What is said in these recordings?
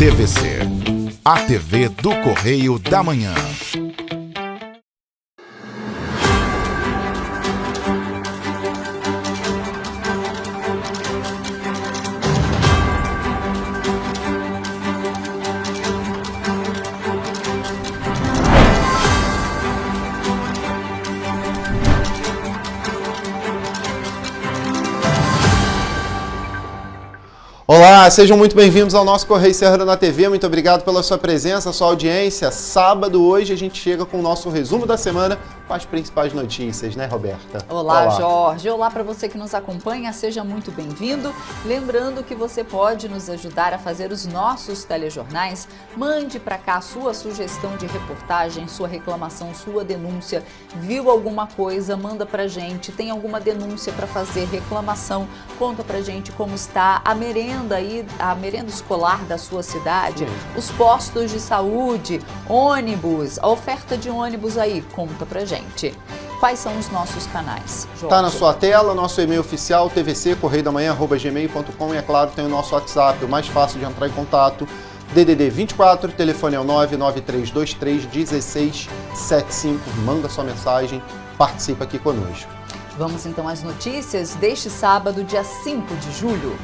TVC, a TV do Correio da Manhã. Olá, sejam muito bem-vindos ao nosso Correio Serrano na TV. Muito obrigado pela sua presença, sua audiência. Sábado, hoje, a gente chega com o nosso resumo da semana com as principais notícias, né, Roberta? Olá, Jorge. Olá para você que nos acompanha, seja muito bem-vindo. Lembrando que você pode nos ajudar a fazer os nossos telejornais. Mande para cá a sua sugestão de reportagem, sua reclamação, sua denúncia. Viu alguma coisa? Manda pra gente. Tem alguma denúncia para fazer, reclamação? Conta pra gente como está a merenda aí, a merenda escolar da sua cidade, os postos de saúde, ônibus, a oferta de ônibus aí, conta pra gente. Quais são os nossos canais, Jorge? Tá na sua tela, nosso e-mail oficial, tvccorreiodamanhã@gmail.com, e é claro, tem o nosso WhatsApp, o mais fácil de entrar em contato, DDD 24, telefone é o 993231675, manda sua mensagem, participa aqui conosco. Vamos então às notícias deste sábado, dia 5 de julho.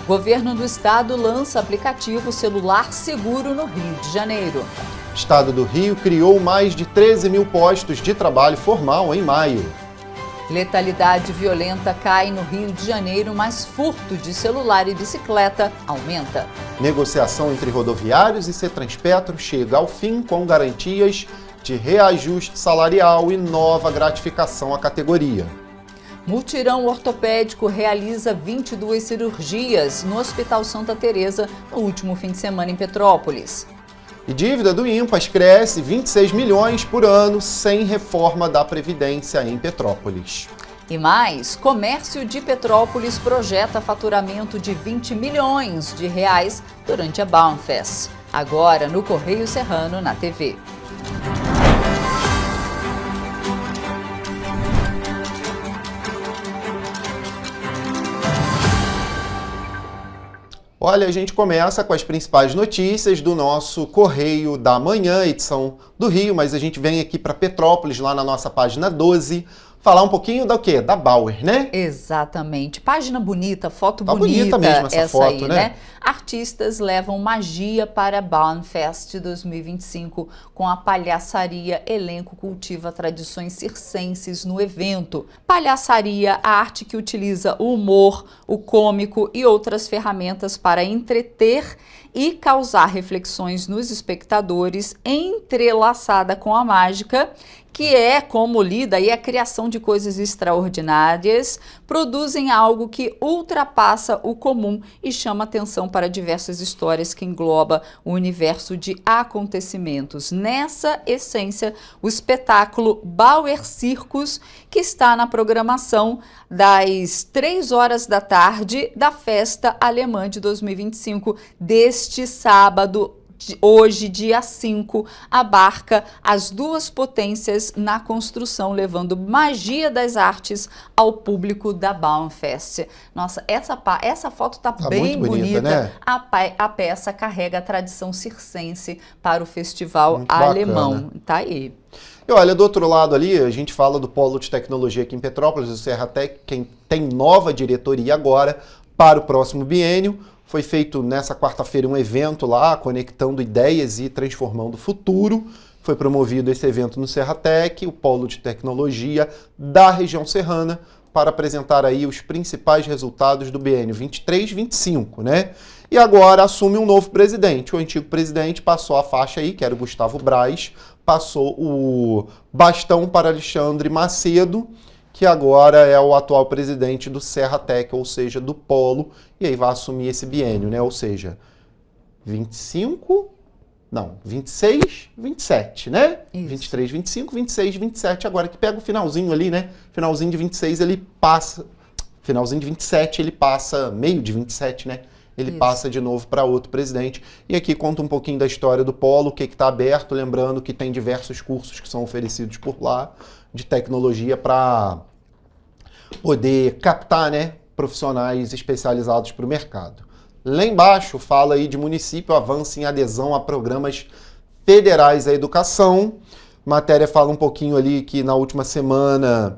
Governo do Estado lança aplicativo celular seguro no Rio de Janeiro. Estado do Rio criou mais de 13 mil postos de trabalho formal em maio. Letalidade violenta cai no Rio de Janeiro, mas furto de celular e bicicleta aumenta. Negociação entre rodoviários e Cetranspetro chega ao fim com garantias de reajuste salarial e nova gratificação à categoria. Mutirão ortopédico realiza 22 cirurgias no Hospital Santa Teresa no último fim de semana em Petrópolis. E dívida do Impas cresce 26 milhões por ano sem reforma da Previdência em Petrópolis. E mais, comércio de Petrópolis projeta faturamento de 20 milhões de reais durante a Baumfest. Agora no Correio Serrano na TV. Olha, a gente começa com as principais notícias do nosso Correio da Manhã, edição do Rio, mas a gente vem aqui para Petrópolis, lá na nossa página 12, falar um pouquinho da quê? Da Bauer, né? Exatamente. Página bonita, foto tá bonita mesmo essa foto, aí, né? Artistas levam magia para a Baumfest 2025 com a palhaçaria. Elenco cultiva tradições circenses no evento. Palhaçaria, a arte que utiliza o humor, o cômico e outras ferramentas para entreter e causar reflexões nos espectadores, entrelaçada com a mágica, que é, como lida, e a criação de coisas extraordinárias, produzem algo que ultrapassa o comum e chama atenção para diversas histórias que engloba o universo de acontecimentos. Nessa essência, o espetáculo Bauer Circus, que está na programação das 3 horas da tarde da Festa Alemã de 2025, deste sábado. Hoje, dia 5, abarca as duas potências na construção, levando magia das artes ao público da Baumfest. Nossa, essa foto tá bem muito bonita, né? A peça carrega a tradição circense para o festival muito alemão. Bacana. Tá aí. E olha, do outro lado ali, a gente fala do Polo de Tecnologia aqui em Petrópolis, o Serratec, quem tem nova diretoria agora para o próximo biênio. Foi feito nessa quarta-feira um evento lá, conectando ideias e transformando o futuro. Foi promovido esse evento no Serratec, o Polo de Tecnologia da região serrana, para apresentar aí os principais resultados do biênio 23-25, né? E agora assume um novo presidente. O antigo presidente passou a faixa aí, que era o Gustavo Braz, passou o bastão para Alexandre Macedo, que agora é o atual presidente do Serratec, ou seja, do Polo, e aí vai assumir esse biênio, né? Ou seja, 26, 27, né? Isso. 23, 25, 26, 27, agora que pega o finalzinho ali, né? Finalzinho de 26 ele passa, finalzinho de 27 ele passa, meio de 27, né? Ele Isso. passa de novo para outro presidente. E aqui conta um pouquinho da história do Polo, o que está aberto, lembrando que tem diversos cursos que são oferecidos por lá, de tecnologia para poder captar, né, profissionais especializados para o mercado. Lá embaixo fala aí de município avança em adesão a programas federais à educação. Matéria fala um pouquinho ali que na última semana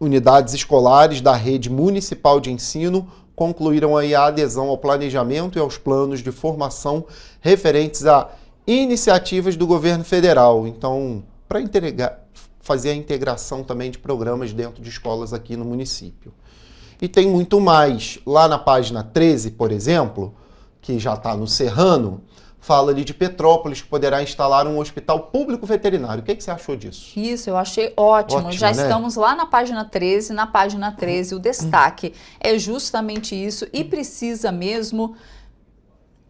unidades escolares da rede municipal de ensino concluíram aí a adesão ao planejamento e aos planos de formação referentes a iniciativas do governo federal. Então, para fazer a integração também de programas dentro de escolas aqui no município. E tem muito mais. Lá na página 13, por exemplo, que já está no Serrano, fala ali de Petrópolis, que poderá instalar um hospital público veterinário. O que você achou disso? Isso, eu achei ótimo. Já né? estamos lá na página 13. Na página 13, o destaque é justamente isso e precisa mesmo.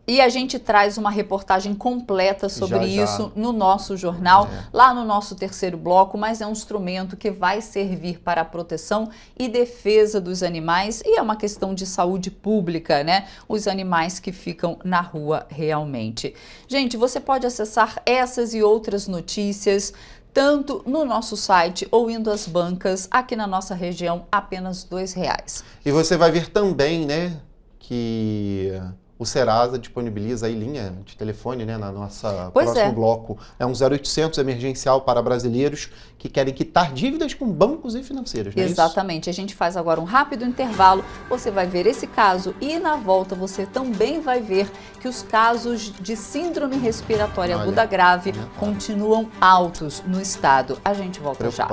E a gente traz uma reportagem completa sobre isso no nosso jornal, lá no nosso terceiro bloco, mas é um instrumento que vai servir para a proteção e defesa dos animais e é uma questão de saúde pública, né? Os animais que ficam na rua realmente. Gente, você pode acessar essas e outras notícias tanto no nosso site ou indo às bancas aqui na nossa região, apenas R$2. E você vai ver também, né, que o Serasa disponibiliza aí linha de telefone, né, na nossa próximo bloco. É um 0800 emergencial para brasileiros que querem quitar dívidas com bancos e financeiras, não é Exatamente. isso? A gente faz agora um rápido intervalo. Você vai ver esse caso e na volta você também vai ver que os casos de síndrome respiratória aguda grave continuam altos no estado. A gente volta já.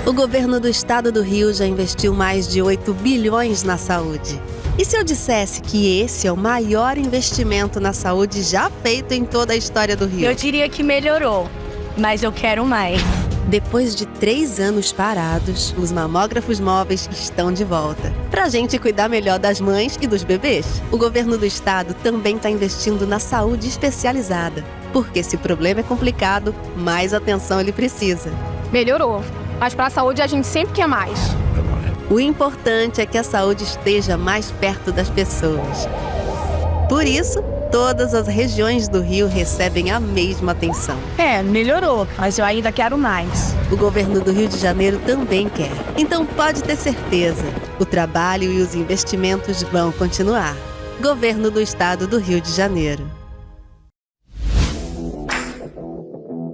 O governo do estado do Rio já investiu mais de 8 bilhões na saúde. E se eu dissesse que esse é o maior investimento na saúde já feito em toda a história do Rio? Eu diria que melhorou, mas eu quero mais. Depois de 3 anos parados, os mamógrafos móveis estão de volta. Pra gente cuidar melhor das mães e dos bebês. O governo do estado também está investindo na saúde especializada. Porque se o problema é complicado, mais atenção ele precisa. Melhorou, mas para a saúde a gente sempre quer mais. O importante é que a saúde esteja mais perto das pessoas. Por isso, todas as regiões do Rio recebem a mesma atenção. Melhorou, mas eu ainda quero mais. O governo do Rio de Janeiro também quer. Então pode ter certeza, o trabalho e os investimentos vão continuar. Governo do Estado do Rio de Janeiro.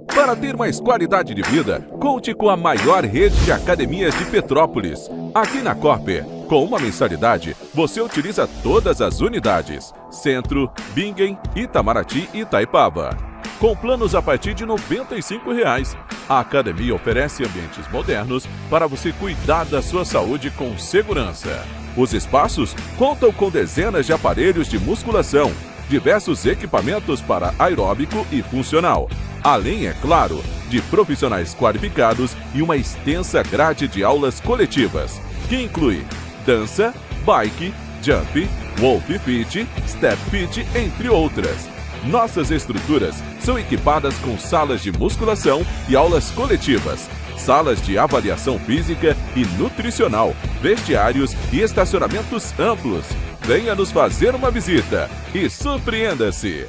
Para ter mais qualidade de vida, conte com a maior rede de academias de Petrópolis. Aqui na Corper, com uma mensalidade, você utiliza todas as unidades: Centro, Bingen, Itamaraty e Itaipava. Com planos a partir de R$ 95,00. A academia oferece ambientes modernos para você cuidar da sua saúde com segurança. Os espaços contam com dezenas de aparelhos de musculação, diversos equipamentos para aeróbico e funcional. Além, é claro, de profissionais qualificados e uma extensa grade de aulas coletivas, que inclui dança, bike, jump, wolf fit, step fit, entre outras. Nossas estruturas são equipadas com salas de musculação e aulas coletivas, salas de avaliação física e nutricional, vestiários e estacionamentos amplos. Venha nos fazer uma visita e surpreenda-se!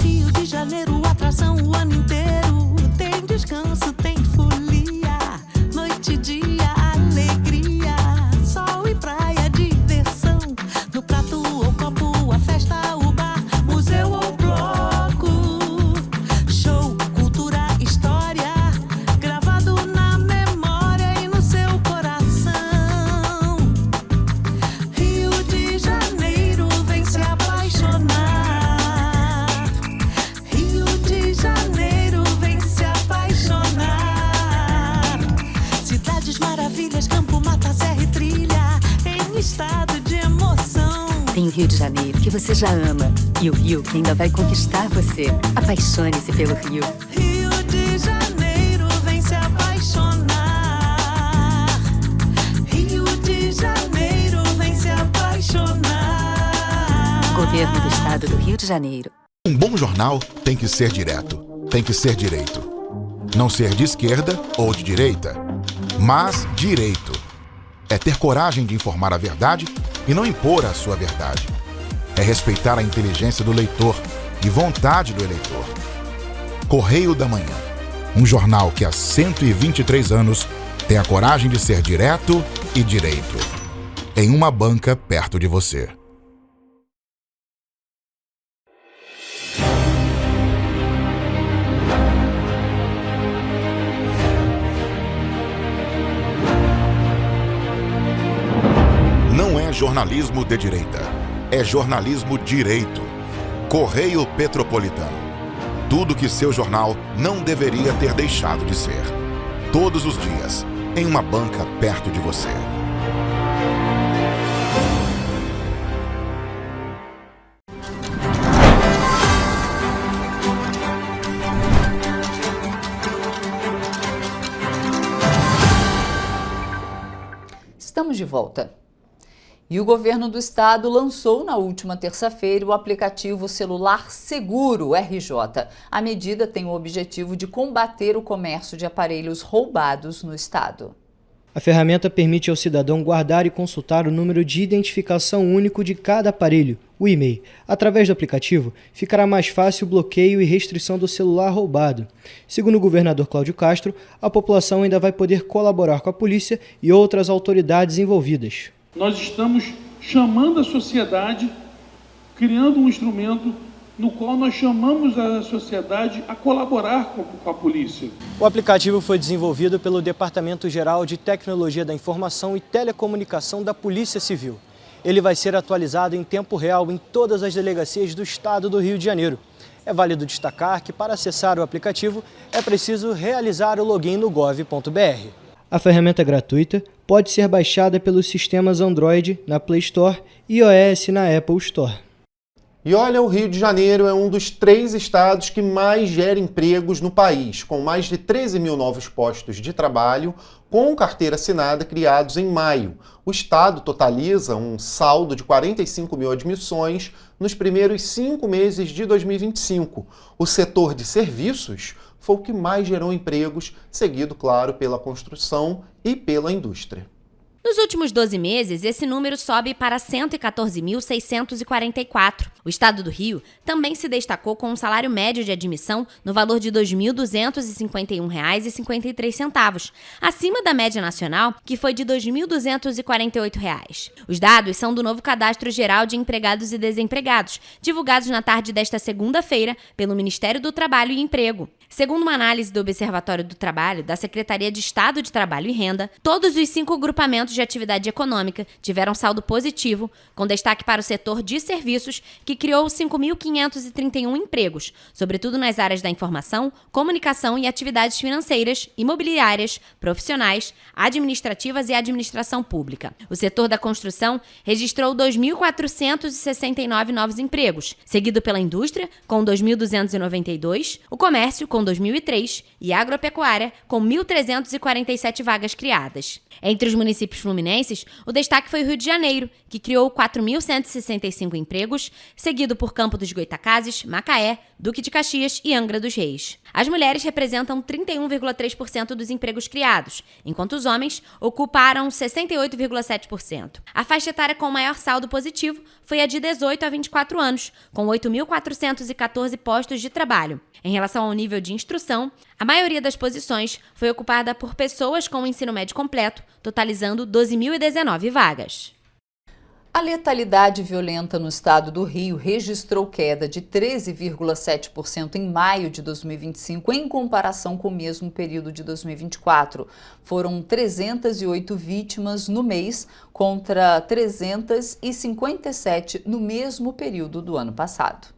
Rio de Janeiro, atração o ano inteiro. Tem descanso, tem folia, noite e dia, alegria, sol e praia, diversão. No prato ou copo, a festa, o bar, museu ou bloco. Show, cultura, história, gravado na memória e no seu coração. Rio de Janeiro, vem se apaixonar. Maravilhas, campo, mata, serra e trilha, em estado de emoção. Tem o Rio de Janeiro que você já ama e o Rio que ainda vai conquistar você. Apaixone-se pelo Rio. Rio de Janeiro, vem se apaixonar. Rio de Janeiro, vem se apaixonar. Governo do Estado do Rio de Janeiro. Um bom jornal tem que ser direto, tem que ser direito. Não ser de esquerda ou de direita, mas direito. É ter coragem de informar a verdade e não impor a sua verdade. É respeitar a inteligência do leitor e vontade do eleitor. Correio da Manhã, um jornal que há 123 anos tem a coragem de ser direto e direito. Em uma banca perto de você. Não é jornalismo de direita, é jornalismo direito. Correio Petropolitano. Tudo que seu jornal não deveria ter deixado de ser. Todos os dias, em uma banca perto de você. Estamos de volta. E o governo do estado lançou na última terça-feira o aplicativo Celular Seguro, RJ. A medida tem o objetivo de combater o comércio de aparelhos roubados no estado. A ferramenta permite ao cidadão guardar e consultar o número de identificação único de cada aparelho, o e-mail. Através do aplicativo, ficará mais fácil o bloqueio e restrição do celular roubado. Segundo o governador Cláudio Castro, a população ainda vai poder colaborar com a polícia e outras autoridades envolvidas. Nós estamos chamando a sociedade, criando um instrumento no qual nós chamamos a sociedade a colaborar com a polícia. O aplicativo foi desenvolvido pelo Departamento Geral de Tecnologia da Informação e Telecomunicação da Polícia Civil. Ele vai ser atualizado em tempo real em todas as delegacias do estado do Rio de Janeiro. É válido destacar que para acessar o aplicativo é preciso realizar o login no gov.br. A ferramenta é gratuita, pode ser baixada pelos sistemas Android na Play Store e iOS na Apple Store. E olha, o Rio de Janeiro é um dos 3 estados que mais gera empregos no país, com mais de 13 mil novos postos de trabalho, com carteira assinada criados em maio. O estado totaliza um saldo de 45 mil admissões nos primeiros 5 meses de 2025. O setor de serviços foi o que mais gerou empregos, seguido, claro, pela construção e pela indústria. Nos últimos 12 meses, esse número sobe para 114.644. O estado do Rio também se destacou com um salário médio de admissão no valor de R$ 2.251,53, acima da média nacional, que foi de R$ 2.248. Os dados são do novo Cadastro Geral de Empregados e Desempregados, divulgados na tarde desta segunda-feira pelo Ministério do Trabalho e Emprego. Segundo uma análise do Observatório do Trabalho da Secretaria de Estado de Trabalho e Renda, todos os 5 agrupamentos de atividade econômica tiveram saldo positivo, com destaque para o setor de serviços, que criou 5.531 empregos, sobretudo nas áreas da informação, comunicação e atividades financeiras, imobiliárias, profissionais, administrativas e administração pública. O setor da construção registrou 2.469 novos empregos, seguido pela indústria, com 2.292, o comércio, com 2.003, e a agropecuária, com 1.347 vagas criadas. Entre os municípios fluminenses, o destaque foi o Rio de Janeiro, que criou 4.165 empregos, seguido por Campo dos Goytacazes, Macaé, Duque de Caxias e Angra dos Reis. As mulheres representam 31,3% dos empregos criados, enquanto os homens ocuparam 68,7%. A faixa etária com maior saldo positivo foi a de 18 a 24 anos, com 8.414 postos de trabalho. Em relação ao nível de instrução, a maioria das posições foi ocupada por pessoas com o ensino médio completo, totalizando 12.019 vagas. A letalidade violenta no estado do Rio registrou queda de 13,7% em maio de 2025, em comparação com o mesmo período de 2024. Foram 308 vítimas no mês, contra 357 no mesmo período do ano passado.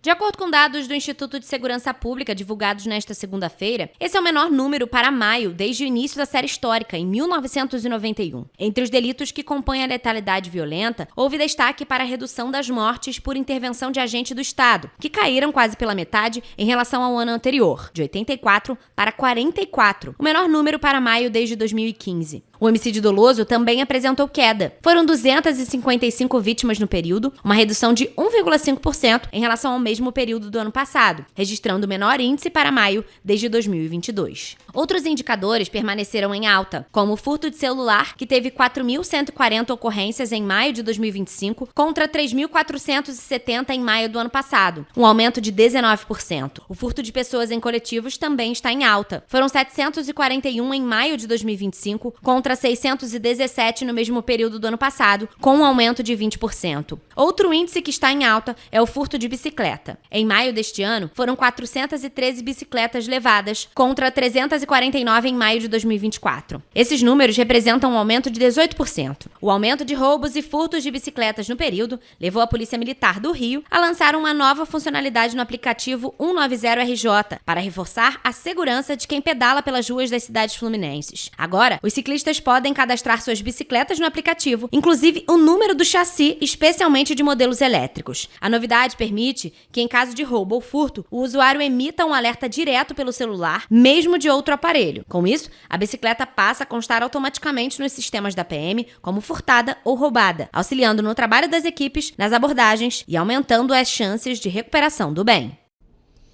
De acordo com dados do Instituto de Segurança Pública divulgados nesta segunda-feira, esse é o menor número para maio desde o início da série histórica, em 1991. Entre os delitos que compõem a letalidade violenta, houve destaque para a redução das mortes por intervenção de agente do Estado, que caíram quase pela metade em relação ao ano anterior, de 84 para 44, o menor número para maio desde 2015. O homicídio doloso também apresentou queda. Foram 255 vítimas no período, uma redução de 1,5% em relação ao mesmo período do ano passado, registrando o menor índice para maio desde 2022. Outros indicadores permaneceram em alta, como o furto de celular, que teve 4.140 ocorrências em maio de 2025 contra 3.470 em maio do ano passado, um aumento de 19%. O furto de pessoas em coletivos também está em alta. Foram 741 em maio de 2025 contra 617 no mesmo período do ano passado, com um aumento de 20%. Outro índice que está em alta é o furto de bicicleta. Em maio deste ano, foram 413 bicicletas levadas contra 349 em maio de 2024. Esses números representam um aumento de 18%. O aumento de roubos e furtos de bicicletas no período levou a Polícia Militar do Rio a lançar uma nova funcionalidade no aplicativo 190RJ para reforçar a segurança de quem pedala pelas ruas das cidades fluminenses. Agora, os ciclistas podem cadastrar suas bicicletas no aplicativo, inclusive o número do chassi, especialmente de modelos elétricos. A novidade permite que, em caso de roubo ou furto, o usuário emita um alerta direto pelo celular, mesmo de outro aparelho. Com isso, a bicicleta passa a constar automaticamente nos sistemas da PM como furtada ou roubada, auxiliando no trabalho das equipes, nas abordagens e aumentando as chances de recuperação do bem.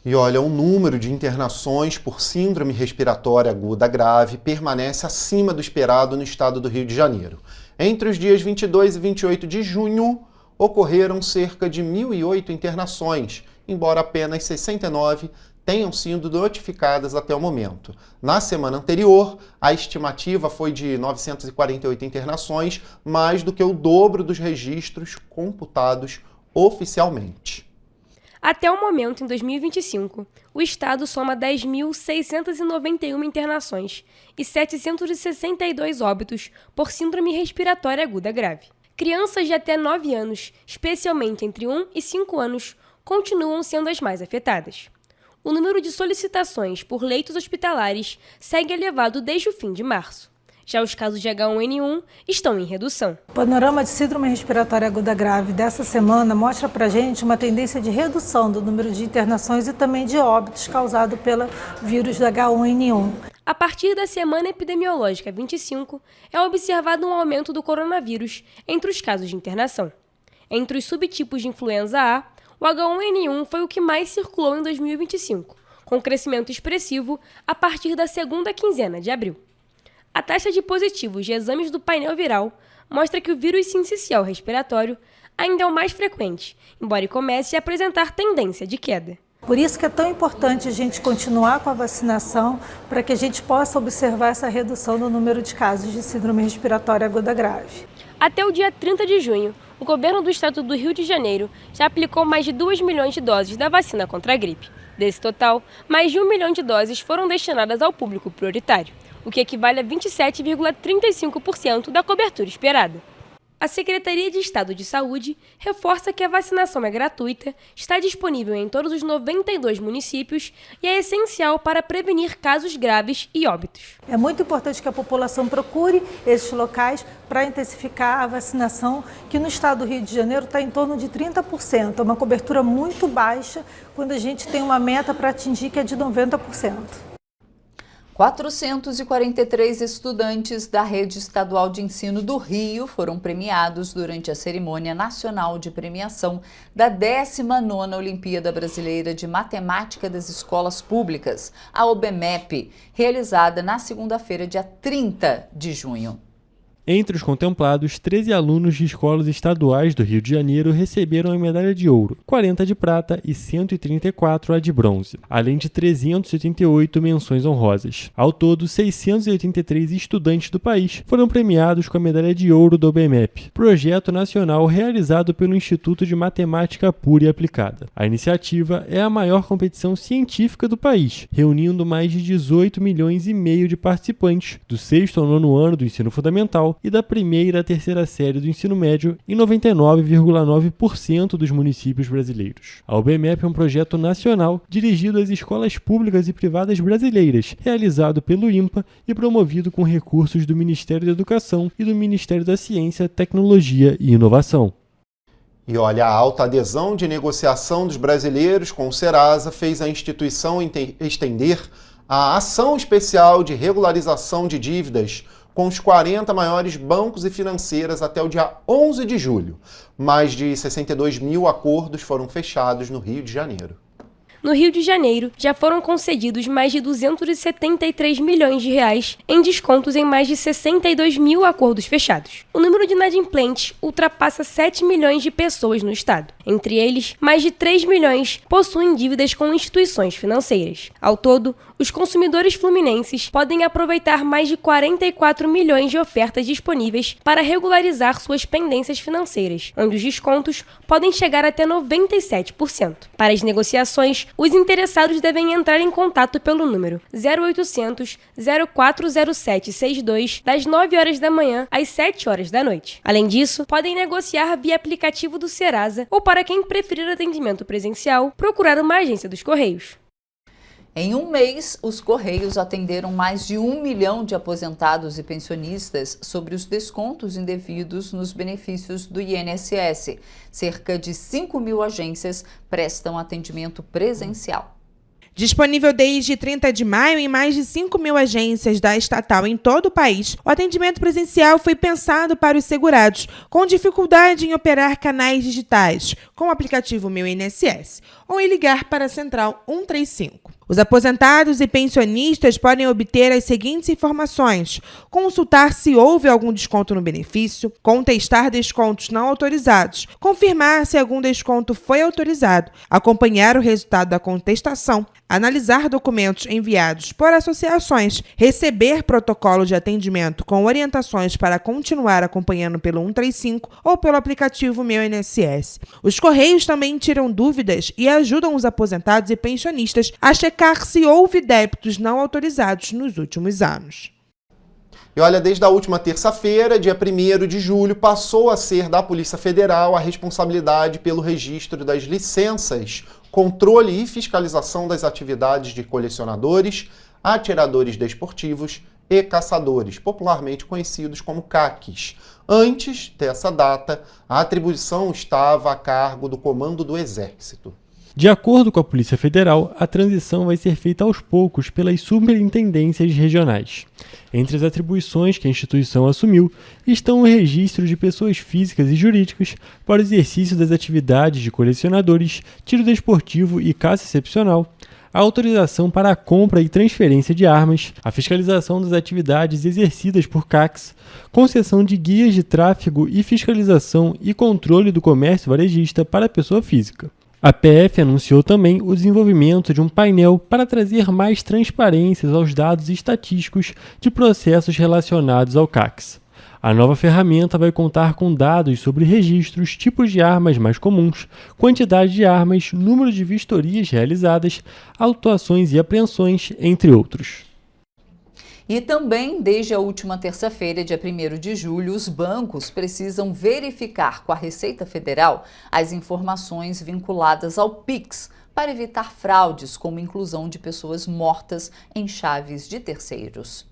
E olha, o número de internações por síndrome respiratória aguda grave permanece acima do esperado no estado do Rio de Janeiro. Entre os dias 22 e 28 de junho, ocorreram cerca de 1.008 internações, embora apenas 69 tenham sido notificadas até o momento. Na semana anterior, a estimativa foi de 948 internações, mais do que o dobro dos registros computados oficialmente. Até o momento, em 2025, o estado soma 10.691 internações e 762 óbitos por síndrome respiratória aguda grave. Crianças de até 9 anos, especialmente entre 1 e 5 anos, continuam sendo as mais afetadas. O número de solicitações por leitos hospitalares segue elevado desde o fim de março. Já os casos de H1N1 estão em redução. O panorama de síndrome respiratória aguda grave dessa semana mostra para a gente uma tendência de redução do número de internações e também de óbitos causado pelo vírus da H1N1. A partir da semana epidemiológica 25, é observado um aumento do coronavírus entre os casos de internação. Entre os subtipos de influenza A, o H1N1 foi o que mais circulou em 2025, com crescimento expressivo a partir da segunda quinzena de abril. A taxa de positivos de exames do painel viral mostra que o vírus sincicial respiratório ainda é o mais frequente, embora comece a apresentar tendência de queda. Por isso que é tão importante a gente continuar com a vacinação para que a gente possa observar essa redução no número de casos de síndrome respiratória aguda grave. Até o dia 30 de junho, o governo do estado do Rio de Janeiro já aplicou mais de 2 milhões de doses da vacina contra a gripe. Desse total, mais de 1 milhão de doses foram destinadas ao público prioritário, o que equivale a 27,35% da cobertura esperada. A Secretaria de Estado de Saúde reforça que a vacinação é gratuita, está disponível em todos os 92 municípios e é essencial para prevenir casos graves e óbitos. É muito importante que a população procure esses locais para intensificar a vacinação, que no estado do Rio de Janeiro está em torno de 30%. É uma cobertura muito baixa quando a gente tem uma meta para atingir que é de 90%. 443 estudantes da Rede Estadual de Ensino do Rio foram premiados durante a cerimônia nacional de premiação da 19ª Olimpíada Brasileira de Matemática das Escolas Públicas, a OBMEP, realizada na segunda-feira, dia 30 de junho. Entre os contemplados, 13 alunos de escolas estaduais do Rio de Janeiro receberam a medalha de ouro, 40 de prata e 134 a de bronze, além de 388 menções honrosas. Ao todo, 683 estudantes do país foram premiados com a medalha de ouro do OBMEP, projeto nacional realizado pelo Instituto de Matemática Pura e Aplicada. A iniciativa é a maior competição científica do país, reunindo mais de 18 milhões e meio de participantes do 6º ao 9º ano do ensino fundamental e da primeira à terceira série do ensino médio em 99,9% dos municípios brasileiros. A OBMEP é um projeto nacional dirigido às escolas públicas e privadas brasileiras, realizado pelo INPA e promovido com recursos do Ministério da Educação e do Ministério da Ciência, Tecnologia e Inovação. E olha, a alta adesão de negociação dos brasileiros com o Serasa fez a instituição estender a ação especial de regularização de dívidas com os 40 maiores bancos e financeiras até o dia 11 de julho. Mais de 62 mil acordos foram fechados no Rio de Janeiro. No Rio de Janeiro, já foram concedidos mais de 273 milhões de reais em descontos em mais de 62 mil acordos fechados. O número de inadimplentes ultrapassa 7 milhões de pessoas no estado. Entre eles, mais de 3 milhões possuem dívidas com instituições financeiras. Ao todo, os consumidores fluminenses podem aproveitar mais de 44 milhões de ofertas disponíveis para regularizar suas pendências financeiras, onde os descontos podem chegar até 97%. Para as negociações, os interessados devem entrar em contato pelo número 0800 040762 das 9 horas da manhã às 7 horas da noite. Além disso, podem negociar via aplicativo do Serasa ou, para quem preferir atendimento presencial, procurar uma agência dos Correios. Em um mês, os Correios atenderam mais de 1 milhão de aposentados e pensionistas sobre os descontos indevidos nos benefícios do INSS. Cerca de 5 mil agências prestam atendimento presencial. Disponível desde 30 de maio em mais de 5 mil agências da estatal em todo o país, o atendimento presencial foi pensado para os segurados com dificuldade em operar canais digitais, com o aplicativo Meu INSS, ou em ligar para a Central 135. Os aposentados e pensionistas podem obter as seguintes informações: consultar se houve algum desconto no benefício, contestar descontos não autorizados, confirmar se algum desconto foi autorizado, acompanhar o resultado da contestação, analisar documentos enviados por associações, receber protocolo de atendimento com orientações para continuar acompanhando pelo 135 ou pelo aplicativo Meu INSS. Os Correios também tiram dúvidas e ajudam os aposentados e pensionistas a checar se houve débitos não autorizados nos últimos anos. E olha, desde a última terça-feira, dia 1º de julho, passou a ser da Polícia Federal a responsabilidade pelo registro das licenças, controle e fiscalização das atividades de colecionadores, atiradores desportivos e caçadores, popularmente conhecidos como CACs. Antes dessa data, a atribuição estava a cargo do Comando do Exército. De acordo com a Polícia Federal, a transição vai ser feita aos poucos pelas superintendências regionais. Entre as atribuições que a instituição assumiu estão o registro de pessoas físicas e jurídicas para o exercício das atividades de colecionadores, tiro desportivo e caça excepcional, a autorização para a compra e transferência de armas, a fiscalização das atividades exercidas por CACs, concessão de guias de tráfego e fiscalização e controle do comércio varejista para a pessoa física. A PF anunciou também o desenvolvimento de um painel para trazer mais transparências aos dados estatísticos de processos relacionados ao CACs. A nova ferramenta vai contar com dados sobre registros, tipos de armas mais comuns, quantidade de armas, número de vistorias realizadas, autuações e apreensões, entre outros. E também, desde a última terça-feira, dia 1º de julho, os bancos precisam verificar com a Receita Federal as informações vinculadas ao Pix para evitar fraudes, como inclusão de pessoas mortas em chaves de terceiros.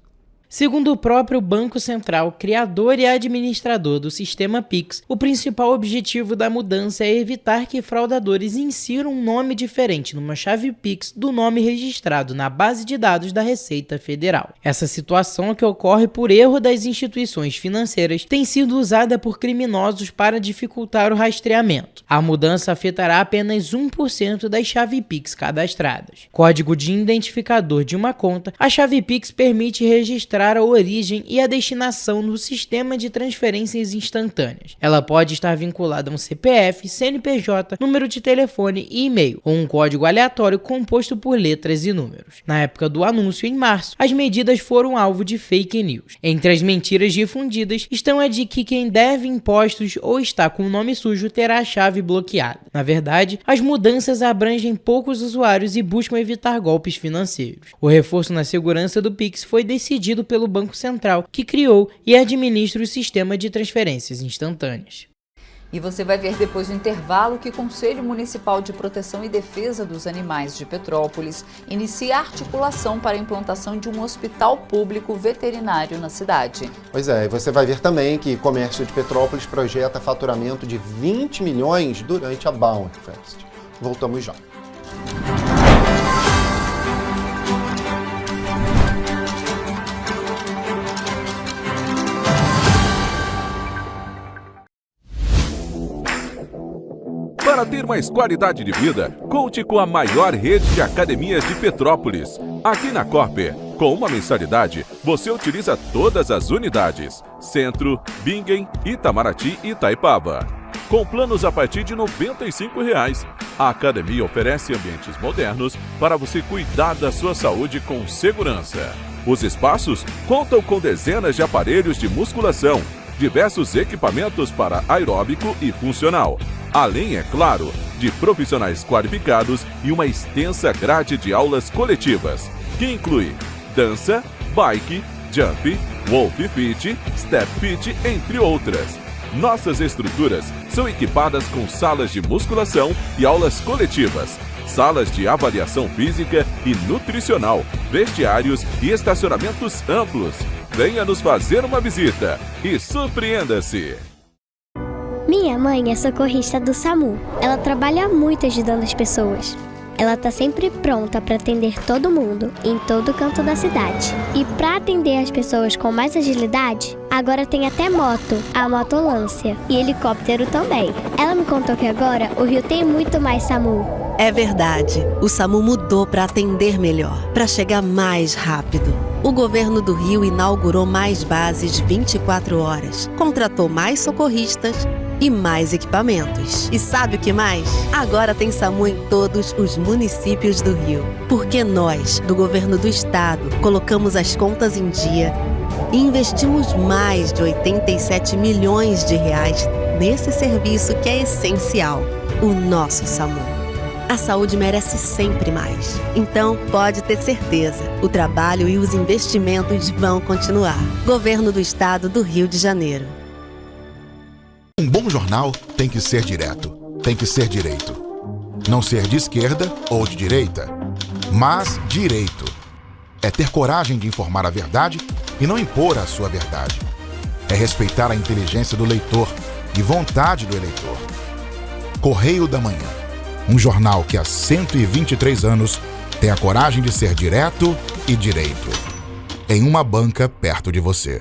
Segundo o próprio Banco Central, criador e administrador do sistema Pix, o principal objetivo da mudança é evitar que fraudadores insiram um nome diferente numa chave Pix do nome registrado na base de dados da Receita Federal. Essa situação, que ocorre por erro das instituições financeiras, tem sido usada por criminosos para dificultar o rastreamento. A mudança afetará apenas 1% das chave Pix cadastradas. Código de identificador de uma conta, a chave Pix permite registrar a origem e a destinação no sistema de transferências instantâneas. Ela pode estar vinculada a um CPF, CNPJ, número de telefone e e-mail, ou um código aleatório composto por letras e números. Na época do anúncio, em março, as medidas foram alvo de fake news. Entre as mentiras difundidas estão a de que quem deve impostos ou está com o nome sujo terá a chave bloqueada. Na verdade, as mudanças abrangem poucos usuários e buscam evitar golpes financeiros. O reforço na segurança do Pix foi decidido pelo Banco Central, que criou e administra o sistema de transferências instantâneas. E você vai ver depois do intervalo que o Conselho Municipal de Proteção e Defesa dos Animais de Petrópolis inicia a articulação para a implantação de um hospital público veterinário na cidade. Pois é, e você vai ver também que o comércio de Petrópolis projeta faturamento de 20 milhões durante a Bauer Fest. Voltamos já. Para ter mais qualidade de vida, conte com a maior rede de academias de Petrópolis. Aqui na Corper, com uma mensalidade, você utiliza todas as unidades: Centro, Bingen, Itamaraty e Itaipava. Com planos a partir de R$ 95,00. A academia oferece ambientes modernos para você cuidar da sua saúde com segurança. Os espaços contam com dezenas de aparelhos de musculação, diversos equipamentos para aeróbico e funcional, além, é claro, de profissionais qualificados e uma extensa grade de aulas coletivas, que inclui dança, bike, jump, wolf fit, step fit, entre outras. Nossas estruturas são equipadas com salas de musculação e aulas coletivas, salas de avaliação física e nutricional, vestiários e estacionamentos amplos. Venha nos fazer uma visita e surpreenda-se! Minha mãe é socorrista do SAMU. Ela trabalha muito ajudando as pessoas. Ela tá sempre pronta para atender todo mundo, em todo canto da cidade. E para atender as pessoas com mais agilidade, agora tem até moto, a motolância, e helicóptero também. Ela me contou que agora o Rio tem muito mais SAMU. É verdade, o SAMU mudou para atender melhor, para chegar mais rápido. O governo do Rio inaugurou mais bases 24 horas, contratou mais socorristas e mais equipamentos. E sabe o que mais? Agora tem SAMU em todos os municípios do Rio. Porque nós, do governo do estado, colocamos as contas em dia e investimos mais de R$87 milhões nesse serviço que é essencial, o nosso SAMU. A saúde merece sempre mais. Então, pode ter certeza, o trabalho e os investimentos vão continuar. Governo do Estado do Rio de Janeiro. Um bom jornal tem que ser direto, tem que ser direito. Não ser de esquerda ou de direita, mas direito. É ter coragem de informar a verdade e não impor a sua verdade. É respeitar a inteligência do leitor e vontade do eleitor. Correio da Manhã. Um jornal que há 123 anos tem a coragem de ser direto e direito. Em uma banca perto de você.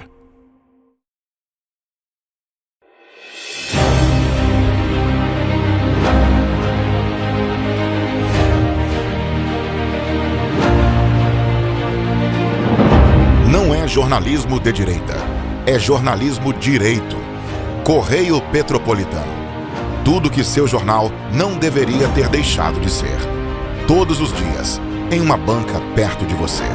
Não é jornalismo de direita, é jornalismo direito. Correio Petropolitano. Tudo que seu jornal não deveria ter deixado de ser. Todos os dias, em uma banca perto de você.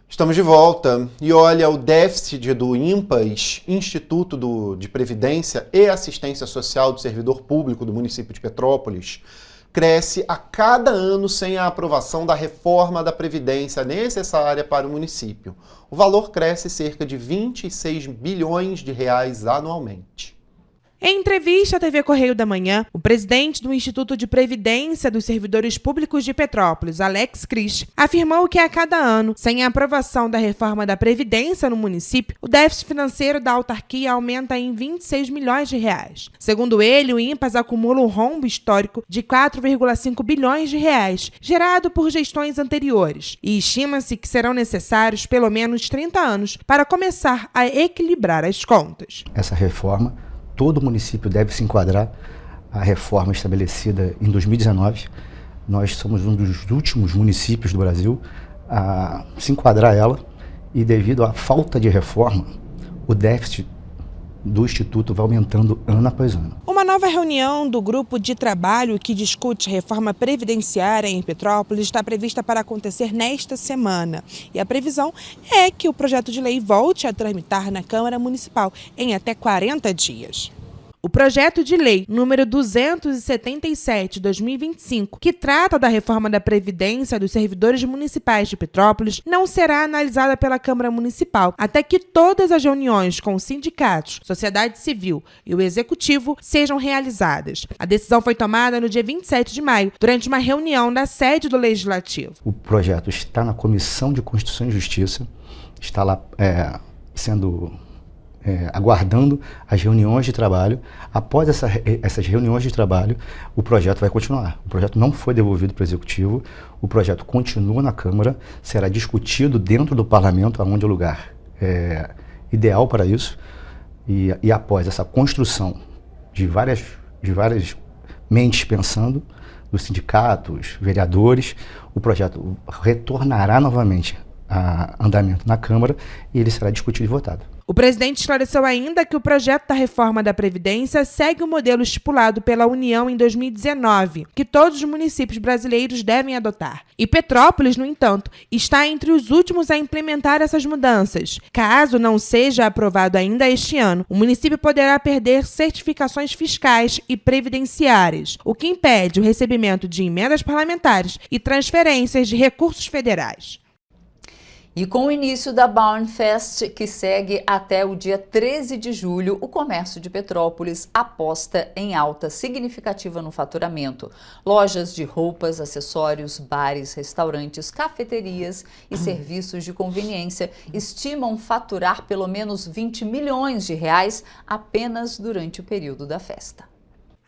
Estamos de volta e olha, o déficit do INPAS, Instituto de Previdência e Assistência Social do Servidor Público do município de Petrópolis, cresce a cada ano sem a aprovação da reforma da Previdência necessária para o município. O valor cresce cerca de R$26 bilhões anualmente. Em entrevista à TV Correio da Manhã, o presidente do Instituto de Previdência dos Servidores Públicos de Petrópolis, Alex Cris, afirmou que a cada ano, sem a aprovação da reforma da Previdência no município, o déficit financeiro da autarquia aumenta em R$26 milhões. Segundo ele, o INPAS acumula um rombo histórico de R$4,5 bilhões, gerado por gestões anteriores, e estima-se que serão necessários pelo menos 30 anos para começar a equilibrar as contas. Essa reforma, todo município deve se enquadrar à reforma estabelecida em 2019. Nós somos um dos últimos municípios do Brasil a se enquadrar a ela e, devido à falta de reforma, o déficit do Instituto vai aumentando ano após ano. Uma nova reunião do grupo de trabalho que discute reforma previdenciária em Petrópolis está prevista para acontecer nesta semana. E a previsão é que o projeto de lei volte a tramitar na Câmara Municipal em até 40 dias. O projeto de lei número 277/2025, que trata da reforma da Previdência dos servidores municipais de Petrópolis, não será analisada pela Câmara Municipal até que todas as reuniões com sindicatos, sociedade civil e o Executivo sejam realizadas. A decisão foi tomada no dia 27 de maio, durante uma reunião da sede do Legislativo. O projeto está na Comissão de Constituição e Justiça, está lá sendo aguardando as reuniões de trabalho. Após essas reuniões de trabalho, o projeto vai continuar. O projeto não foi devolvido para o Executivo, o projeto continua na Câmara, será discutido dentro do Parlamento, onde é o lugar ideal para isso, e após essa construção de várias mentes pensando, dos sindicatos, vereadores, o projeto retornará novamente a andamento na Câmara e ele será discutido e votado. O presidente esclareceu ainda que o projeto da reforma da Previdência segue o modelo estipulado pela União em 2019, que todos os municípios brasileiros devem adotar. E Petrópolis, no entanto, está entre os últimos a implementar essas mudanças. Caso não seja aprovado ainda este ano, o município poderá perder certificações fiscais e previdenciárias, o que impede o recebimento de emendas parlamentares e transferências de recursos federais. E com o início da Bahnfest, que segue até o dia 13 de julho, o comércio de Petrópolis aposta em alta significativa no faturamento. Lojas de roupas, acessórios, bares, restaurantes, cafeterias e serviços de conveniência estimam faturar pelo menos 20 milhões de reais apenas durante o período da festa.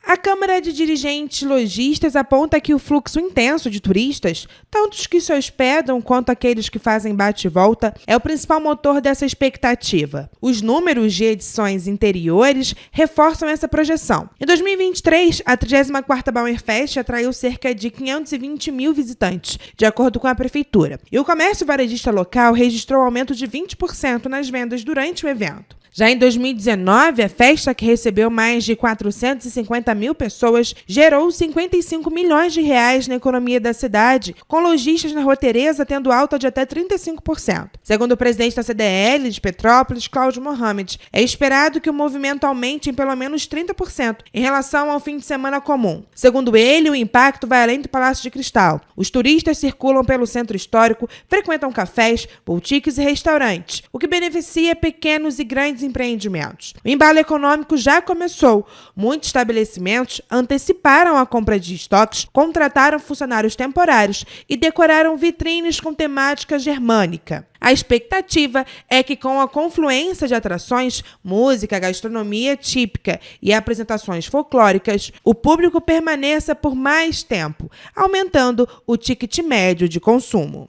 A Câmara de Dirigentes Lojistas aponta que o fluxo intenso de turistas, tanto os que se hospedam quanto aqueles que fazem bate e volta, é o principal motor dessa expectativa. Os números de edições anteriores reforçam essa projeção. Em 2023, a 34ª Bahnfest atraiu cerca de 520 mil visitantes, de acordo com a Prefeitura. E o comércio varejista local registrou aumento de 20% nas vendas durante o evento. Já em 2019, a festa, que recebeu mais de 450 mil pessoas, gerou 55 milhões de reais na economia da cidade, com lojistas na Rua Tereza tendo alta de até 35%. Segundo o presidente da CDL de Petrópolis, Cláudio Mohamed, é esperado que o movimento aumente em pelo menos 30% em relação ao fim de semana comum. Segundo ele, o impacto vai além do Palácio de Cristal. Os turistas circulam pelo centro histórico, frequentam cafés, boutiques e restaurantes, o que beneficia pequenos e grandes empreendimentos. O embalo econômico já começou. Muitos estabelecimentos anteciparam a compra de estoques, contrataram funcionários temporários e decoraram vitrines com temática germânica. A expectativa é que, com a confluência de atrações, música, gastronomia típica e apresentações folclóricas, o público permaneça por mais tempo, aumentando o ticket médio de consumo.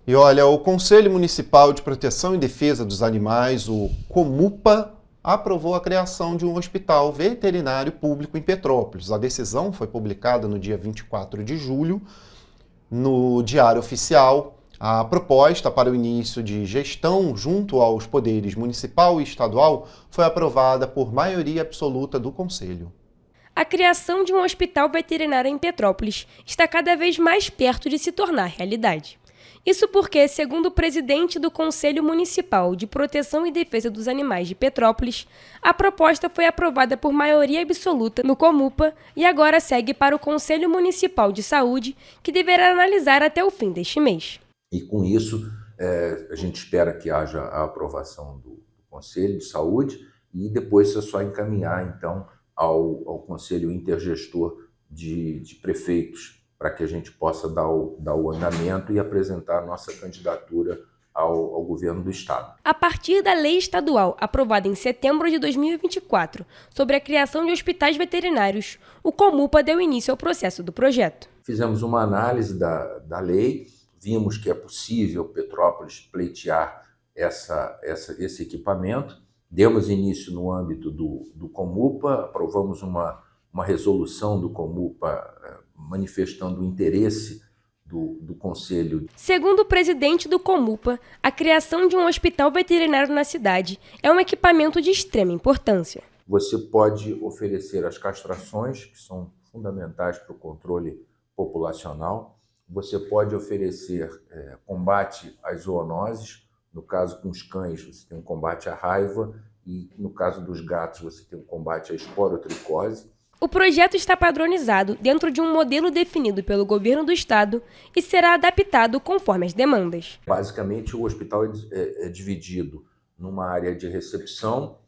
E olha, o Conselho Municipal de Proteção e Defesa dos Animais, o COMUPA, aprovou a criação de um hospital veterinário público em Petrópolis. A decisão foi publicada no dia 24 de julho no Diário Oficial. A proposta para o início de gestão junto aos poderes municipal e estadual foi aprovada por maioria absoluta do Conselho. A criação de um hospital veterinário em Petrópolis está cada vez mais perto de se tornar realidade. Isso porque, segundo o presidente do Conselho Municipal de Proteção e Defesa dos Animais de Petrópolis, a proposta foi aprovada por maioria absoluta no COMUPA e agora segue para o Conselho Municipal de Saúde, que deverá analisar até o fim deste mês. E com isso, a gente espera que haja a aprovação do Conselho de Saúde e depois é só encaminhar, então, ao Conselho Intergestor de Prefeitos, para que a gente possa dar o andamento e apresentar a nossa candidatura ao governo do Estado. A partir da lei estadual aprovada em setembro de 2024 sobre a criação de hospitais veterinários, o COMUPA deu início ao processo do projeto. Fizemos uma análise da lei, vimos que é possível Petrópolis pleitear esse equipamento, demos início no âmbito do COMUPA, aprovamos uma resolução do COMUPA manifestando o interesse do Conselho. Segundo o presidente do COMUPA, a criação de um hospital veterinário na cidade é um equipamento de extrema importância. Você pode oferecer as castrações, que são fundamentais para o controle populacional. Você pode oferecer combate às zoonoses. No caso, com os cães, você tem um combate à raiva. E no caso dos gatos, você tem um combate à esporotricose. O projeto está padronizado dentro de um modelo definido pelo governo do estado e será adaptado conforme as demandas. Basicamente, o hospital é dividido numa área de recepção,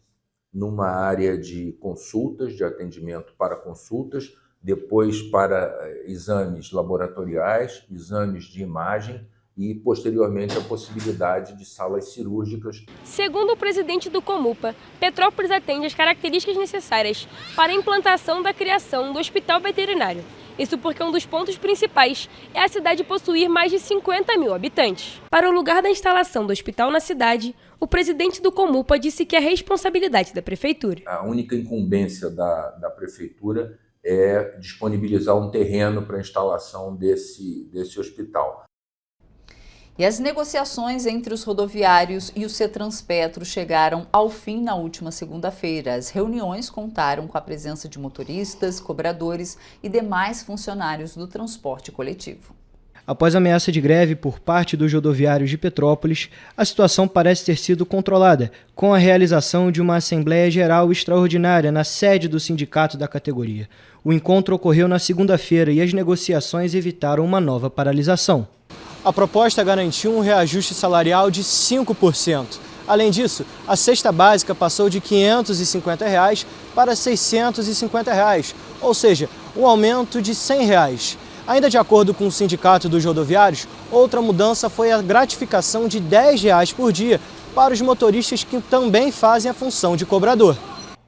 numa área de consultas, de atendimento para consultas, depois para exames laboratoriais, exames de imagem e, posteriormente, a possibilidade de salas cirúrgicas. Segundo o presidente do Comupa, Petrópolis atende às características necessárias para a implantação da criação do hospital veterinário. Isso porque um dos pontos principais é a cidade possuir mais de 50 mil habitantes. Para o lugar da instalação do hospital na cidade, o presidente do Comupa disse que é responsabilidade da prefeitura. A única incumbência da prefeitura é disponibilizar um terreno para a instalação desse hospital. E as negociações entre os rodoviários e o Cetranspetro chegaram ao fim na última segunda-feira. As reuniões contaram com a presença de motoristas, cobradores e demais funcionários do transporte coletivo. Após a ameaça de greve por parte dos rodoviários de Petrópolis, a situação parece ter sido controlada, com a realização de uma Assembleia Geral Extraordinária na sede do sindicato da categoria. O encontro ocorreu na segunda-feira e as negociações evitaram uma nova paralisação. A proposta garantiu um reajuste salarial de 5%. Além disso, a cesta básica passou de R$ 550 para R$ 650, ou seja, um aumento de R$ 100. Ainda de acordo com o Sindicato dos Rodoviários, outra mudança foi a gratificação de R$ 10 por dia para os motoristas que também fazem a função de cobrador.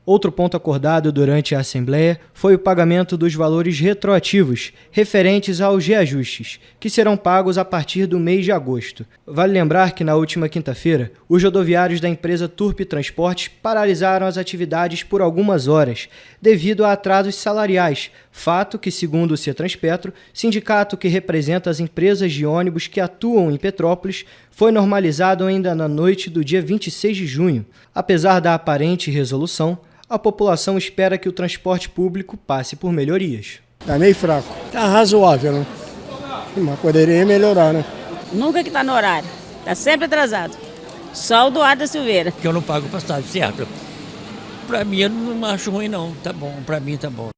Outro ponto acordado durante a Assembleia foi o pagamento dos valores retroativos, referentes aos reajustes, que serão pagos a partir do mês de agosto. Vale lembrar que na última quinta-feira, os rodoviários da empresa Turp Transportes paralisaram as atividades por algumas horas, devido a atrasos salariais, fato que, segundo o Cetranspetro, sindicato que representa as empresas de ônibus que atuam em Petrópolis, foi normalizado ainda na noite do dia 26 de junho. Apesar da aparente resolução, a população espera que o transporte público passe por melhorias. Tá meio fraco. Tá razoável, né? Mas poderia melhorar, né? Nunca que tá no horário. Tá sempre atrasado. Só o do Ada Silveira. Que eu não pago passagem, certo? Pra mim eu não acho ruim não. Tá bom, pra mim tá bom.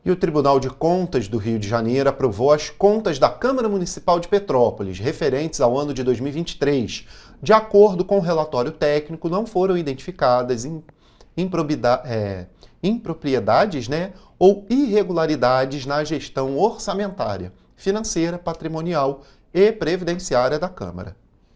E o Tribunal de Contas do Rio de Janeiro aprovou as contas da Câmara Municipal de Petrópolis, referentes ao ano de 2023. De acordo com o relatório técnico, não foram identificadas impropriedades, ou irregularidades na gestão orçamentária, financeira, patrimonial e previdenciária da Câmara.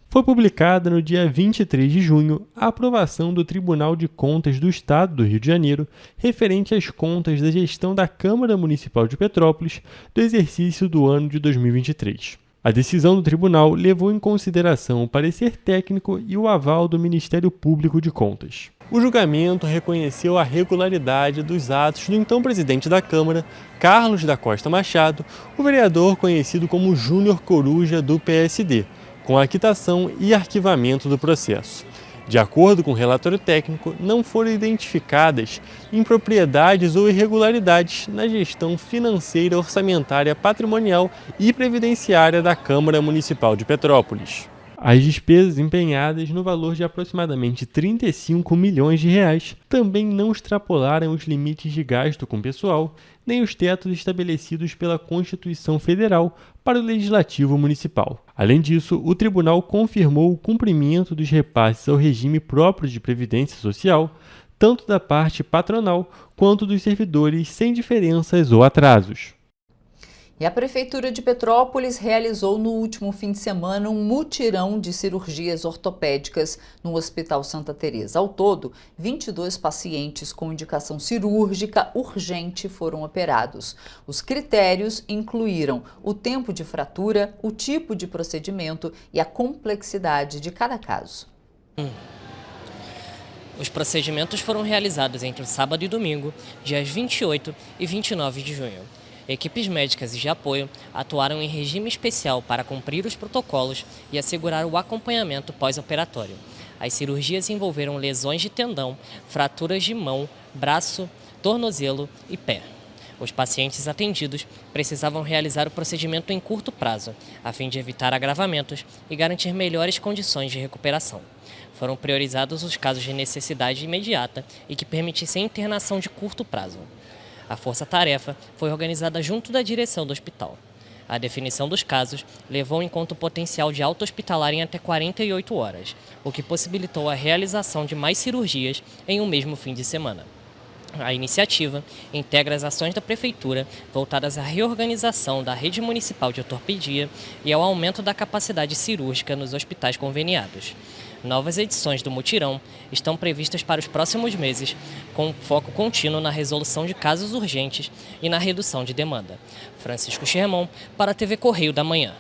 Foi publicada no dia 23 de junho a aprovação do Tribunal de Contas do Estado do Rio de Janeiro referente às contas da gestão da Câmara Municipal de Petrópolis do exercício do ano de 2023. A decisão do tribunal levou em consideração o parecer técnico e o aval do Ministério Público de Contas. O julgamento reconheceu a regularidade dos atos do então presidente da Câmara, Carlos da Costa Machado, o vereador conhecido como Júnior Coruja do PSD, com a quitação e arquivamento do processo. De acordo com o relatório técnico, não foram identificadas impropriedades ou irregularidades na gestão financeira, orçamentária, patrimonial e previdenciária da Câmara Municipal de Petrópolis. As despesas empenhadas no valor de aproximadamente R$ 35 milhões também não extrapolaram os limites de gasto com pessoal, nem os tetos estabelecidos pela Constituição Federal para o Legislativo Municipal. Além disso, o tribunal confirmou o cumprimento dos repasses ao regime próprio de previdência social, tanto da parte patronal quanto dos servidores, sem diferenças ou atrasos. E a Prefeitura de Petrópolis realizou no último fim de semana um mutirão de cirurgias ortopédicas no Hospital Santa Teresa. Ao todo, 22 pacientes com indicação cirúrgica urgente foram operados. Os critérios incluíram o tempo de fratura, o tipo de procedimento e a complexidade de cada caso. Os procedimentos foram realizados entre sábado e domingo, dias 28 e 29 de junho. Equipes médicas e de apoio atuaram em regime especial para cumprir os protocolos e assegurar o acompanhamento pós-operatório. As cirurgias envolveram lesões de tendão, fraturas de mão, braço, tornozelo e pé. Os pacientes atendidos precisavam realizar o procedimento em curto prazo, a fim de evitar agravamentos e garantir melhores condições de recuperação. Foram priorizados os casos de necessidade imediata e que permitissem internação de curto prazo. A força-tarefa foi organizada junto da direção do hospital. A definição dos casos levou em conta o potencial de alta hospitalar em até 48 horas, o que possibilitou a realização de mais cirurgias em um mesmo fim de semana. A iniciativa integra as ações da Prefeitura voltadas à reorganização da rede municipal de ortopedia e ao aumento da capacidade cirúrgica nos hospitais conveniados. Novas edições do mutirão estão previstas para os próximos meses, com foco contínuo na resolução de casos urgentes e na redução de demanda. Francisco Xermão, para a TV Correio da Manhã.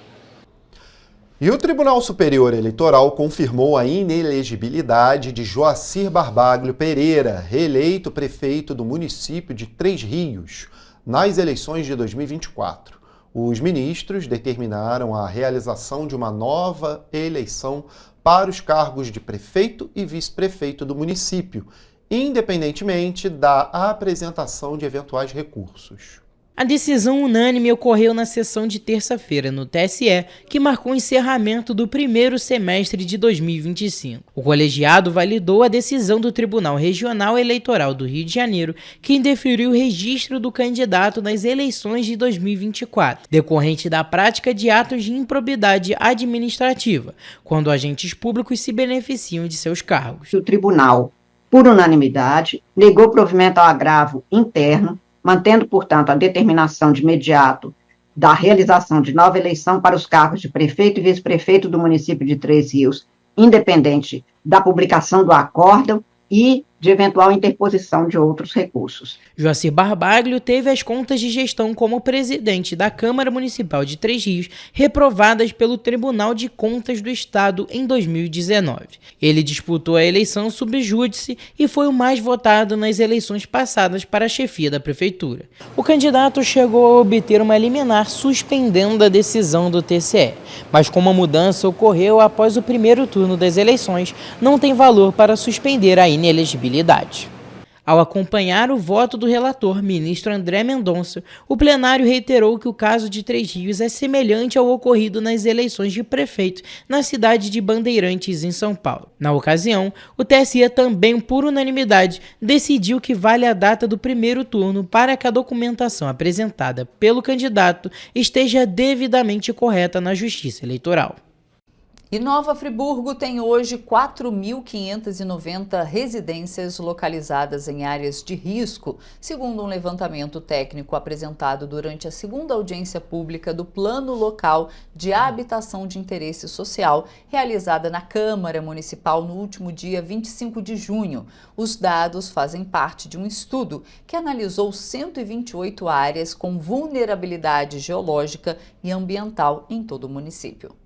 E o Tribunal Superior Eleitoral confirmou a inelegibilidade de Joacir Barbaglio Pereira, reeleito prefeito do município de Três Rios, nas eleições de 2024. Os ministros determinaram a realização de uma nova eleição para os cargos de prefeito e vice-prefeito do município, independentemente da apresentação de eventuais recursos. A decisão unânime ocorreu na sessão de terça-feira no TSE, que marcou o encerramento do primeiro semestre de 2025. O colegiado validou a decisão do Tribunal Regional Eleitoral do Rio de Janeiro, que indeferiu o registro do candidato nas eleições de 2024, decorrente da prática de atos de improbidade administrativa, quando agentes públicos se beneficiam de seus cargos. O tribunal, por unanimidade, negou provimento ao agravo interno, mantendo, portanto, a determinação de imediato da realização de nova eleição para os cargos de prefeito e vice-prefeito do município de Três Rios, independente da publicação do acórdão e de eventual interposição de outros recursos. Joacir Barbaglio teve as contas de gestão como presidente da Câmara Municipal de Três Rios reprovadas pelo Tribunal de Contas do Estado em 2019. Ele disputou a eleição sub júdice e foi o mais votado nas eleições passadas para a chefia da prefeitura. O candidato chegou a obter uma liminar suspendendo a decisão do TCE, mas como a mudança ocorreu após o primeiro turno das eleições, não tem valor para suspender a inelegibilidade. Ao acompanhar o voto do relator, ministro André Mendonça, o plenário reiterou que o caso de Três Rios é semelhante ao ocorrido nas eleições de prefeito na cidade de Bandeirantes, em São Paulo. Na ocasião, o TSE também, por unanimidade, decidiu que vale a data do primeiro turno para que a documentação apresentada pelo candidato esteja devidamente correta na Justiça Eleitoral. E Nova Friburgo tem hoje 4.590 residências localizadas em áreas de risco, segundo um levantamento técnico apresentado durante a segunda audiência pública do Plano Local de Habitação de Interesse Social, realizada na Câmara Municipal no último dia 25 de junho. Os dados fazem parte de um estudo que analisou 128 áreas com vulnerabilidade geológica e ambiental em todo o município.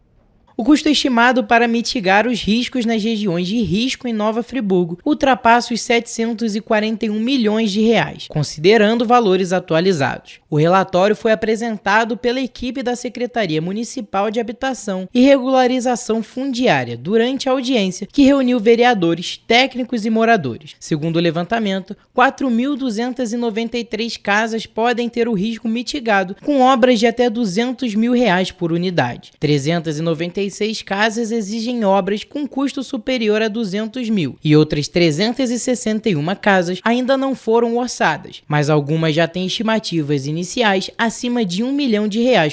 O custo estimado para mitigar os riscos nas regiões de risco em Nova Friburgo ultrapassa os 741 milhões de reais, considerando valores atualizados. O relatório foi apresentado pela equipe da Secretaria Municipal de Habitação e Regularização Fundiária durante a audiência, que reuniu vereadores, técnicos e moradores. Segundo o levantamento, 4.293 casas podem ter o risco mitigado com obras de até R$200 mil por unidade. 396 casas exigem obras com custo superior a 200 mil e outras 361 casas ainda não foram orçadas, mas algumas já têm estimativas iniciais acima de R$1 milhão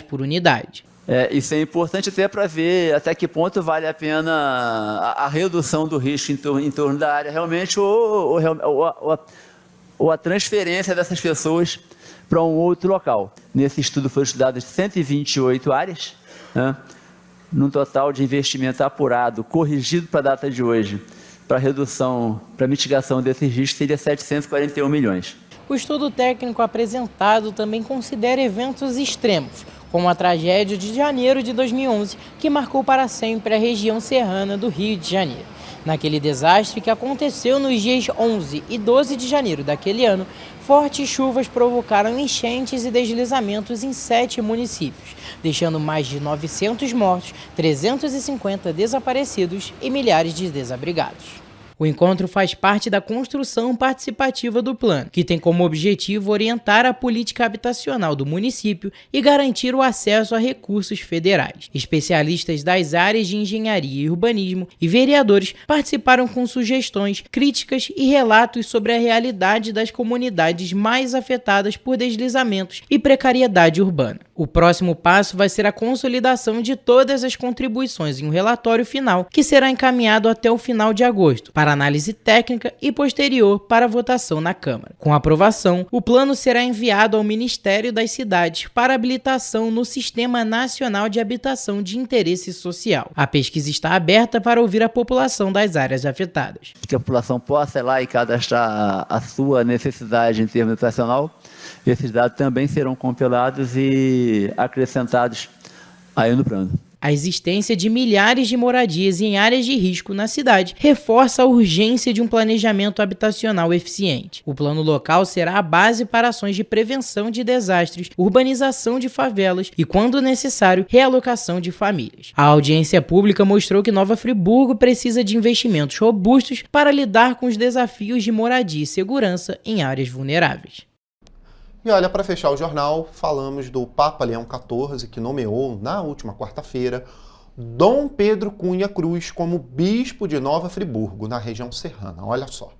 por unidade. Isso é importante até para ver até que ponto vale a pena a redução do risco em torno da área realmente ou a transferência dessas pessoas para um outro local. Nesse estudo foram estudadas 128 áreas, né? Num total de investimento apurado, corrigido para a data de hoje, para mitigação desses riscos, seria 741 milhões. O estudo técnico apresentado também considera eventos extremos, como a tragédia de janeiro de 2011, que marcou para sempre a região serrana do Rio de Janeiro. Naquele desastre que aconteceu nos dias 11 e 12 de janeiro daquele ano, fortes chuvas provocaram enchentes e deslizamentos em 7 municípios, deixando mais de 900 mortos, 350 desaparecidos e milhares de desabrigados. O encontro faz parte da construção participativa do plano, que tem como objetivo orientar a política habitacional do município e garantir o acesso a recursos federais. Especialistas das áreas de engenharia e urbanismo e vereadores participaram com sugestões, críticas e relatos sobre a realidade das comunidades mais afetadas por deslizamentos e precariedade urbana. O próximo passo vai ser a consolidação de todas as contribuições em um relatório final, que será encaminhado até o final de agosto, para análise técnica e posterior para votação na Câmara. Com aprovação, o plano será enviado ao Ministério das Cidades para habilitação no Sistema Nacional de Habitação de Interesse Social. A pesquisa está aberta para ouvir a população das áreas afetadas. Que a população possa ir lá e cadastrar a sua necessidade em termos habitacional. Esses dados também serão compilados e acrescentados aí no plano. A existência de milhares de moradias em áreas de risco na cidade reforça a urgência de um planejamento habitacional eficiente. O plano local será a base para ações de prevenção de desastres, urbanização de favelas e, quando necessário, realocação de famílias. A audiência pública mostrou que Nova Friburgo precisa de investimentos robustos para lidar com os desafios de moradia e segurança em áreas vulneráveis. E olha, para fechar o jornal, falamos do Papa Leão XIV, que nomeou, na última quarta-feira, Dom Pedro Cunha Cruz como bispo de Nova Friburgo, na região serrana. Olha só.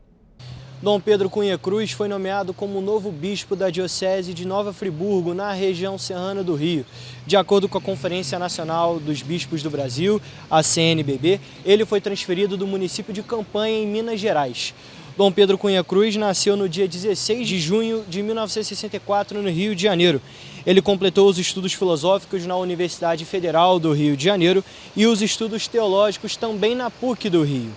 Dom Pedro Cunha Cruz foi nomeado como novo bispo da Diocese de Nova Friburgo, na região serrana do Rio. De acordo com a Conferência Nacional dos Bispos do Brasil, a CNBB, ele foi transferido do município de Campanha, em Minas Gerais. Dom Pedro Cunha Cruz nasceu no dia 16 de junho de 1964 no Rio de Janeiro. Ele completou os estudos filosóficos na Universidade Federal do Rio de Janeiro e os estudos teológicos também na PUC do Rio.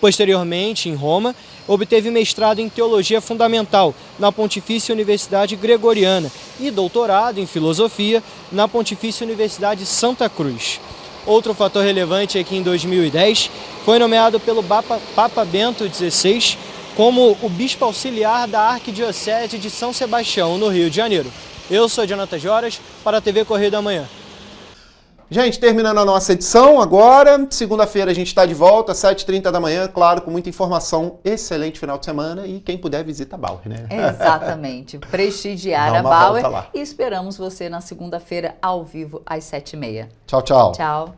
Posteriormente, em Roma, obteve mestrado em Teologia Fundamental na Pontifícia Universidade Gregoriana e doutorado em Filosofia na Pontifícia Universidade Santa Cruz. Outro fator relevante é que em 2010 foi nomeado pelo Papa Bento XVI como o bispo auxiliar da Arquidiocese de São Sebastião, no Rio de Janeiro. Eu sou Jonathan Joras, para a TV Correio da Manhã. Gente, terminando a nossa edição agora, segunda-feira a gente está de volta, às 7h30 da manhã, claro, com muita informação, excelente final de semana e quem puder visita a Bauer, né? Exatamente, prestigiar a Bauer e esperamos você na segunda-feira ao vivo às 7h30. Tchau, tchau. Tchau.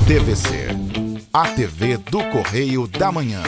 TVC, a TV do Correio da Manhã.